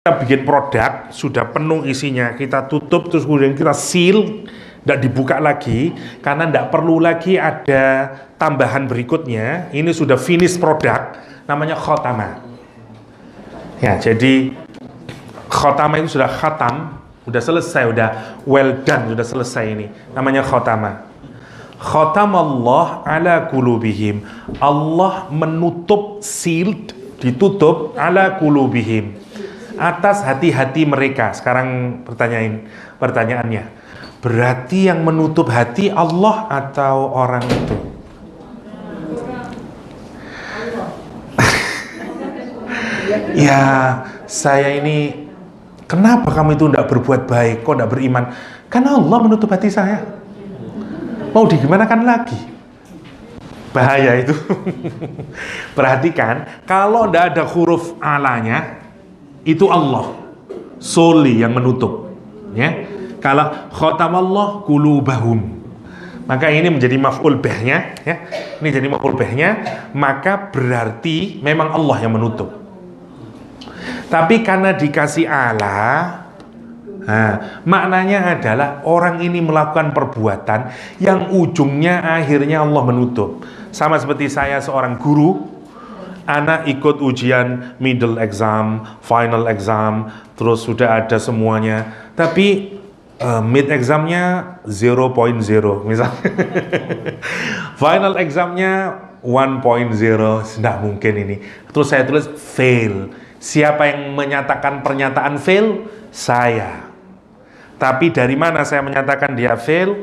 Kita bikin produk sudah penuh isinya, kita tutup terus kemudian kita seal, tidak dibuka lagi karena tidak perlu lagi ada tambahan berikutnya. Ini sudah finish produk, namanya khotama. Ya, jadi khotama itu sudah khatam, sudah selesai, sudah well done, sudah selesai ini. Namanya khotama. Khotamallah ala qulubihim. Allah menutup, sealed, ditutup ala qulubihim, atas hati-hati mereka. Sekarang pertanyaannya, berarti yang menutup hati Allah atau orang itu? Ya, saya ini, kenapa kamu itu tidak berbuat baik, kok tidak beriman? Karena Allah menutup hati saya. Mau digimanakan lagi? Bahaya itu. Perhatikan, kalau tidak ada huruf alanya, itu Allah solely yang menutup, ya. Kalau khatamallah qulubahum, maka ini menjadi maf'ul bihnya, ya. Ini jadi maf'ul bihnya, maka berarti memang Allah yang menutup. Tapi karena dikasih Allah, maknanya adalah orang ini melakukan perbuatan yang ujungnya akhirnya Allah menutup. Sama seperti saya seorang guru, anak ikut ujian middle exam, final exam, terus sudah ada semuanya, tapi mid examnya 0.0 misalnya. Final examnya 1.0, tidak mungkin ini. Terus saya tulis fail. Siapa yang menyatakan pernyataan fail? Saya. Tapi dari mana saya menyatakan dia fail?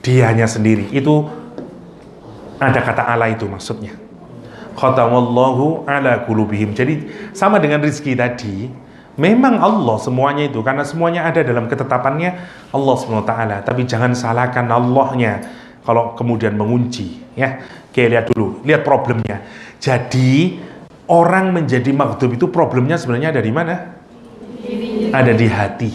Dianya sendiri. Itu ada kata Allah itu maksudnya. Khatamallahu ala qulubihim. Jadi sama dengan rezeki tadi, memang Allah semuanya itu, karena semuanya ada dalam ketetapannya Allah SWT. Tapi jangan salahkan Allahnya kalau kemudian mengunci, ya. Oke, lihat dulu, lihat problemnya. Jadi orang menjadi maghdub itu problemnya sebenarnya ada di mana? Ada di hati.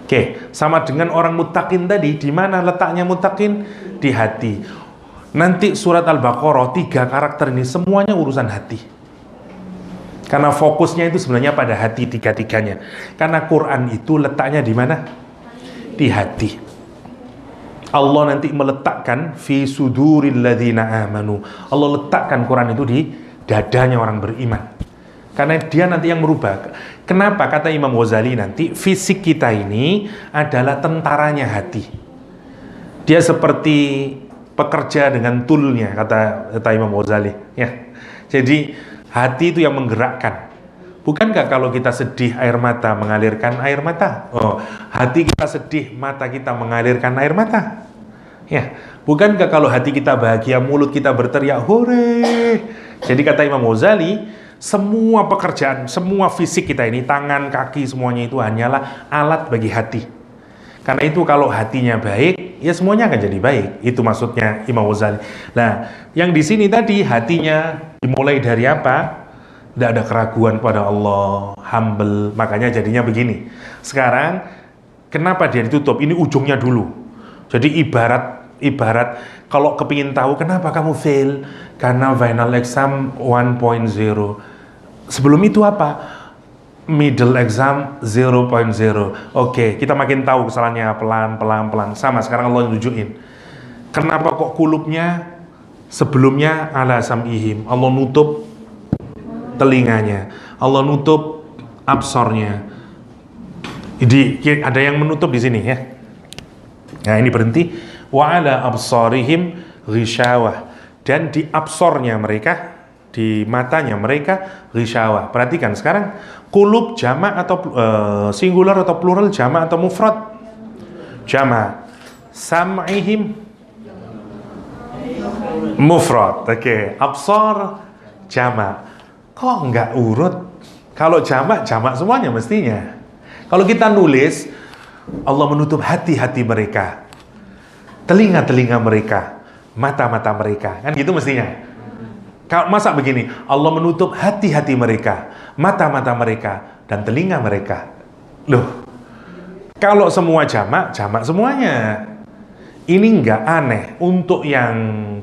Oke, sama dengan orang muttaqin tadi, di mana letaknya muttaqin? Di hati. Nanti surat Al-Baqarah 3 karakter ini semuanya urusan hati. Karena fokusnya itu sebenarnya pada hati tiga-tiganya. Karena Quran itu letaknya di mana? Di hati. Allah nanti meletakkan fi suduril ladzina amanu. Allah letakkan Quran itu di dadanya orang beriman. Karena dia nanti yang merubah. Kenapa? Kata Imam Ghazali nanti, fisik kita ini adalah tentaranya hati. Dia seperti pekerja dengan toolnya, kata Imam Ghazali, ya. Jadi hati itu yang menggerakkan. Bukankah kalau kita sedih air mata mengalirkan air mata? Oh, hati kita sedih, mata kita mengalirkan air mata. Ya, bukankah kalau hati kita bahagia, mulut kita berteriak hore? Jadi kata Imam Ghazali, semua pekerjaan, semua fisik kita ini, tangan, kaki, semuanya itu hanyalah alat bagi hati. Karena itu kalau hatinya baik, ya semuanya akan jadi baik. Itu maksudnya Imam Ghazali. Nah, yang di sini tadi hatinya dimulai dari apa? Tidak ada keraguan pada Allah, humble. Makanya jadinya begini. Sekarang kenapa dia ditutup? Ini ujungnya dulu. Jadi ibarat kalau kepingin tahu kenapa kamu fail, karena final exam 1.0. Sebelum itu apa? Middle exam 0.0. Oke, kita makin tahu kesalahannya pelan. Sama sekarang Allah nunjukin. Kenapa kok kulubnya sebelumnya ala sam'ihim? Allah nutup telinganya. Allah nutup absornya. Jadi ada yang menutup di sini, ya. Nah, ini berhenti. Wa ala absarihim ghishawah. Dan di absornya mereka, di matanya mereka ghishawah. Perhatikan sekarang, kulub jamak atau singular atau plural, jamak atau mufrad? Jamak. Sam'ihim mufrad. Oke, absar jamak. Kok enggak urut? Kalau jamak semuanya mestinya. Kalau kita nulis, Allah menutup hati-hati mereka, telinga-telinga mereka, mata-mata mereka, kan gitu mestinya. Kalau masa begini, Allah menutup hati-hati mereka, mata-mata mereka, dan telinga mereka. Loh, kalau semua jamak semuanya. Ini enggak aneh. Untuk yang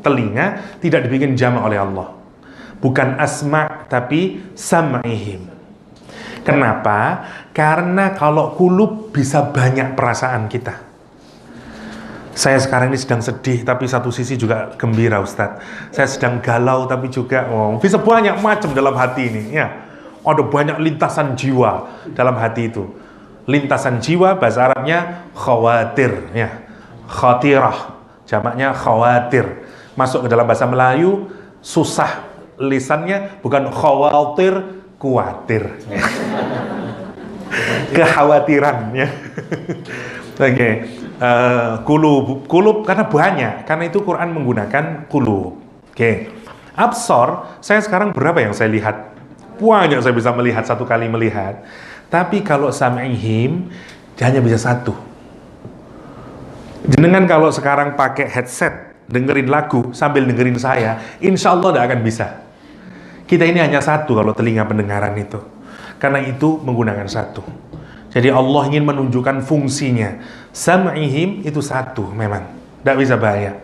telinga tidak dibikin jamak oleh Allah. Bukan asma' tapi sam'ihim. Kenapa? Karena kalau kulub bisa banyak perasaan kita. Saya sekarang ini sedang sedih, tapi satu sisi juga gembira, Ustadz. Saya sedang galau, tapi juga bisa banyak macam dalam hati ini. Ya, ada banyak lintasan jiwa dalam hati itu. Lintasan jiwa bahasa Arabnya khawatir, ya, khatirah, jamaknya khawatir. Masuk ke dalam bahasa Melayu susah lisannya, bukan khawatir, kuatir. Kekhawatiran, ya. Oke. Kulub karena banyak, karena itu Quran menggunakan kulub. Oke. Absor, saya sekarang berapa yang saya lihat? Banyak saya bisa melihat, satu kali melihat. Tapi kalau sam'ihim hanya bisa satu. Jenengan kalau sekarang pakai headset dengerin lagu sambil dengerin saya, insya Allah tidak akan bisa. Kita ini hanya satu kalau telinga pendengaran itu. Karena itu menggunakan satu. Jadi Allah ingin menunjukkan fungsinya. Sam'ihim itu satu memang. Tidak bisa banyak.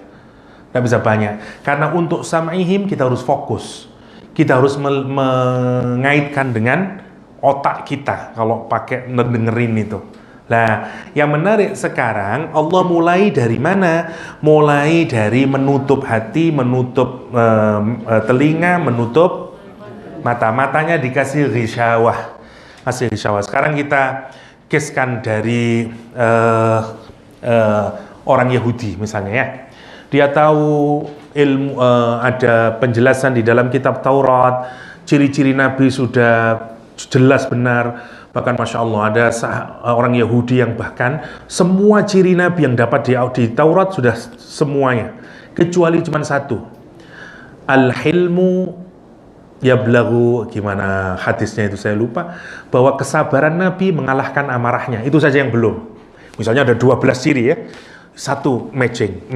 Tidak bisa banyak. Karena untuk sam'ihim kita harus fokus. Kita harus mengaitkan dengan otak kita kalau pakai dengerin itu. Nah, yang menarik sekarang Allah mulai dari mana? Mulai dari menutup hati, menutup telinga, menutup mata. Matanya dikasih ghisyawah. Masih ghisyawah. Sekarang kita kiskan dari orang Yahudi misalnya, ya. Dia tahu ilmu, ada penjelasan di dalam kitab Taurat, ciri-ciri Nabi sudah jelas benar. Bahkan Masya Allah ada orang Yahudi yang bahkan semua ciri Nabi yang dapat di Taurat sudah semuanya, kecuali cuma satu, al-hilmu yablagu, gimana hadisnya itu saya lupa, bahwa kesabaran Nabi mengalahkan amarahnya. Itu saja yang belum. Misalnya ada 12 ciri, ya, satu matching,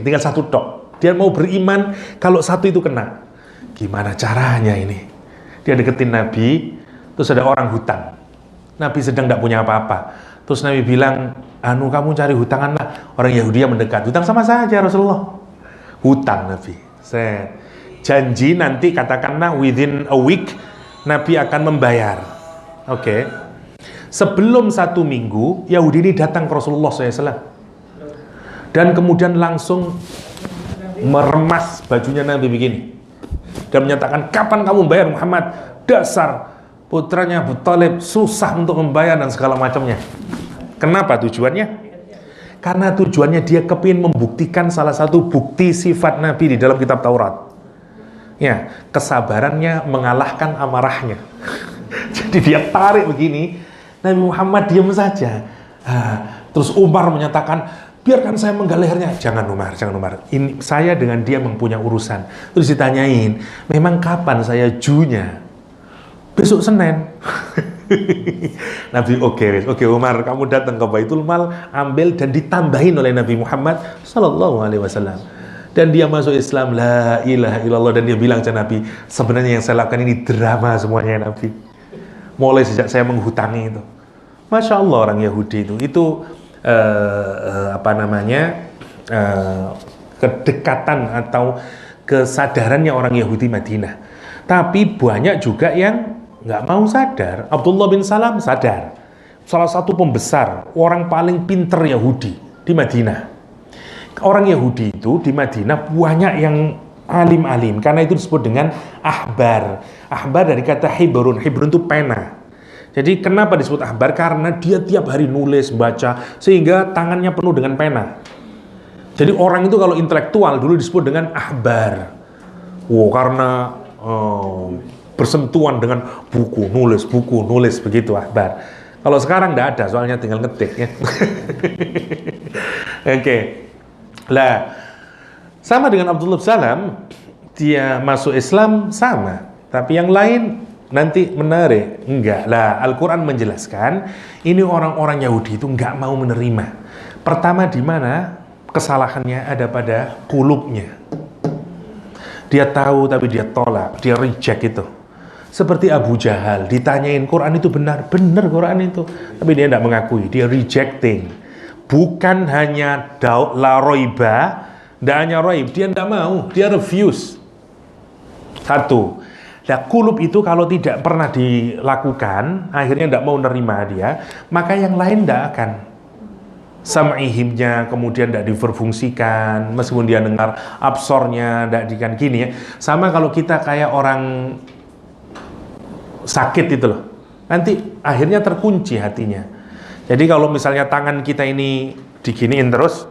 tinggal satu tok. Dia mau beriman kalau satu itu kena. Gimana caranya ini? Dia deketin Nabi, terus ada orang hutang. Nabi sedang tidak punya apa-apa. Terus Nabi bilang, kamu cari hutangan lah. Orang Yahudi yang mendekat, hutang sama saja Rasulullah. Hutang Nabi. Janji nanti katakanlah within a week Nabi akan membayar. Oke. Sebelum 1 minggu Yahudi ini datang ke Rasulullah SAW dan kemudian langsung meremas bajunya Nabi begini dan menyatakan, kapan kamu bayar Muhammad? Dasar putranya Abu Thalib susah untuk membayar dan segala macamnya. Kenapa tujuannya? Karena tujuannya dia kepingin membuktikan salah satu bukti sifat Nabi di dalam kitab Taurat. Ya, kesabarannya mengalahkan amarahnya. Jadi dia tarik begini, Nabi Muhammad diam saja. Terus Umar menyatakan, biarkan saya menggal lehernya. Jangan Umar. Ini saya dengan dia mempunyai urusan. Terus ditanyain, memang kapan saya junya? Besok Senin. Nabi oke Umar, kamu datang ke Baitul Mal, ambil dan ditambahin oleh Nabi Muhammad sallallahu alaihi wasallam. Dan dia masuk Islam, la ilaha illallah, dan dia bilang ke Nabi, sebenarnya yang saya lakukan ini drama semuanya Nabi. Mulai sejak saya menghutangi itu. Masya Allah orang Yahudi itu kedekatan atau kesadarannya orang Yahudi Madinah. Tapi banyak juga yang nggak mau sadar. Abdullah bin Salam sadar. Salah satu pembesar, orang paling pinter Yahudi di Madinah. Orang Yahudi itu di Madinah banyak yang alim-alim, karena itu disebut dengan ahbar. Ahbar dari kata hibrun itu pena. Jadi kenapa disebut ahbar? Karena dia tiap hari nulis, baca, sehingga tangannya penuh dengan pena. Jadi orang itu kalau intelektual dulu disebut dengan ahbar. Karena bersentuhan dengan buku, nulis begitu ahbar. Kalau sekarang tidak ada, soalnya tinggal ngetik, ya. Oke. Lah, sama dengan Abdullah bin Salam, dia masuk Islam sama, tapi yang lain nanti menarik, enggak. Lah, Al-Quran menjelaskan ini orang-orang Yahudi itu enggak mau menerima. Pertama, di mana kesalahannya ada pada kulubnya. Dia tahu tapi dia tolak, dia reject itu. Seperti Abu Jahal, ditanyain Quran itu benar Quran itu, tapi dia tidak mengakui, dia rejecting. Bukan hanya la roiba, tidak hanya roib, dia tidak mau, dia refuse. Satu. Nah, kulub itu kalau tidak pernah dilakukan, akhirnya tidak mau nerima dia, maka yang lain tidak akan. Sam'ihimnya kemudian tidak diberfungsikan, meskipun dia dengar absornya tidak dikan gini ya. Sama kalau kita kayak orang sakit itu loh, nanti akhirnya terkunci hatinya. Jadi kalau misalnya tangan kita ini diginiin terus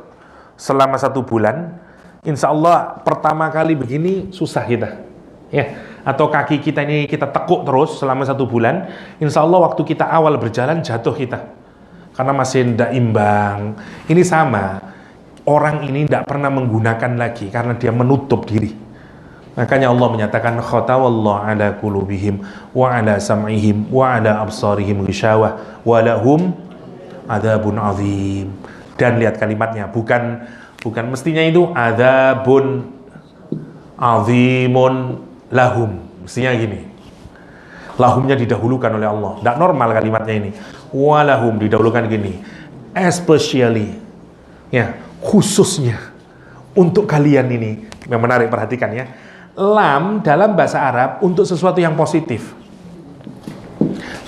selama 1 bulan, insya Allah pertama kali begini susah kita, ya. Atau kaki kita ini kita tekuk terus selama 1 bulan, insya Allah waktu kita awal berjalan jatuh kita. Karena masih tidak imbang. Ini sama, orang ini tidak pernah menggunakan lagi karena dia menutup diri. Makanya Allah menyatakan khatawallahu ala qulubihim wa ala sam'ihim wa ala absarihim ghishawah wa lahum adzabun azim. Dan lihat kalimatnya, bukan mestinya itu adzabun azimun lahum, mestinya gini. Lahumnya didahulukan oleh Allah. Tidak normal kalimatnya ini. Walahum didahulukan gini. Especially, ya, khususnya untuk kalian ini. Yang menarik, perhatikan ya. Lam dalam bahasa Arab untuk sesuatu yang positif.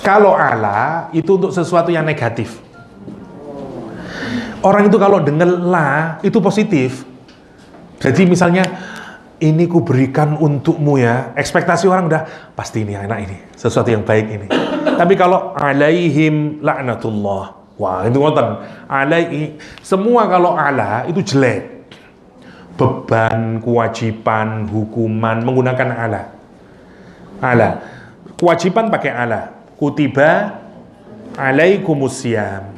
Kalau ala itu untuk sesuatu yang negatif. Orang itu kalau dengar la itu positif. Jadi misalnya, ini ku berikan untukmu ya. Ekspektasi orang udah pasti ini enak ini, sesuatu yang baik ini. Tapi kalau alaihim laknatullah, wah itu ngoten. Alaihi, semua kalau ala itu jelek. Beban, kewajiban, hukuman menggunakan ala. Ala. Kewajiban pakai ala. Kutiba alaikumusiyam.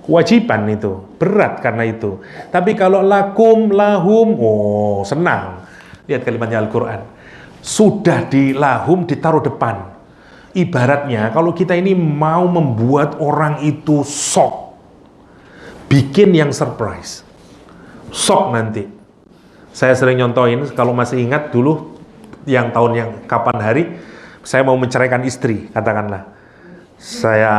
Kewajiban itu berat karena itu. Tapi kalau lakum lahum, oh senang. Lihat kalimatnya Al-Quran. Sudah di lahum ditaruh depan. Ibaratnya kalau kita ini mau membuat orang itu shock, bikin yang surprise, shock nanti. Saya sering nyontohin, kalau masih ingat dulu yang tahun yang kapan hari saya mau menceraikan istri, katakanlah saya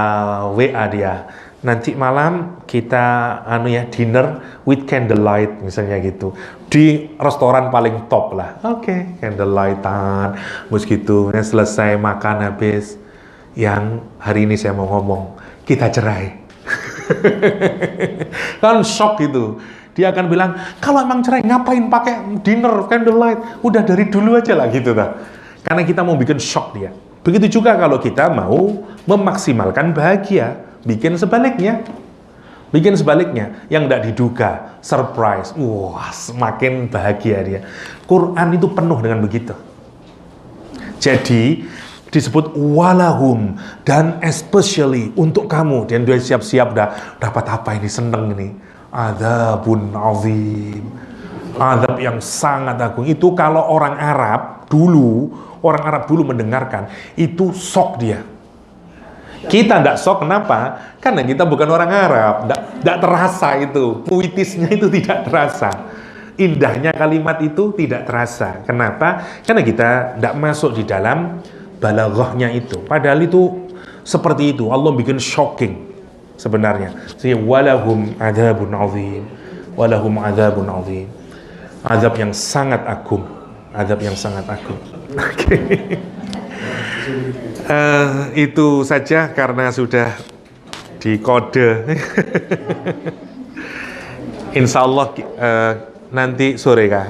WA dia, nanti malam kita dinner with candlelight misalnya gitu di restoran paling top lah. Oke, candlelightan mus gitu. Selesai makan habis, yang hari ini saya mau ngomong kita cerai. Kan shock gitu. Dia akan bilang, kalau emang cerai ngapain pakai dinner candlelight, udah dari dulu aja lah gitu ta. Karena kita mau bikin shock dia. Begitu juga kalau kita mau memaksimalkan bahagia, bikin sebaliknya. Bikin sebaliknya, yang tidak diduga, surprise. Wah, semakin bahagia dia. Quran itu penuh dengan begitu. Jadi, disebut walahum, dan especially untuk kamu. Dan dia siap-siap dapat apa ini, seneng ini. Adzabun azim. Azab yang sangat agung. Itu kalau orang Arab dulu mendengarkan, itu shock dia. Kita tidak shock, kenapa? Karena kita bukan orang Arab, tidak terasa itu, puitisnya itu tidak terasa, indahnya kalimat itu tidak terasa. Kenapa? Karena kita tidak masuk di dalam balaghahnya itu. Padahal itu seperti itu, Allah bikin shocking sebenarnya. Sehingga walahum adzabun azim, walahum adzabun azim, azab yang sangat agung, azab yang sangat agung. Oke. Itu saja karena sudah dikode. Insya Allah nanti sore kah?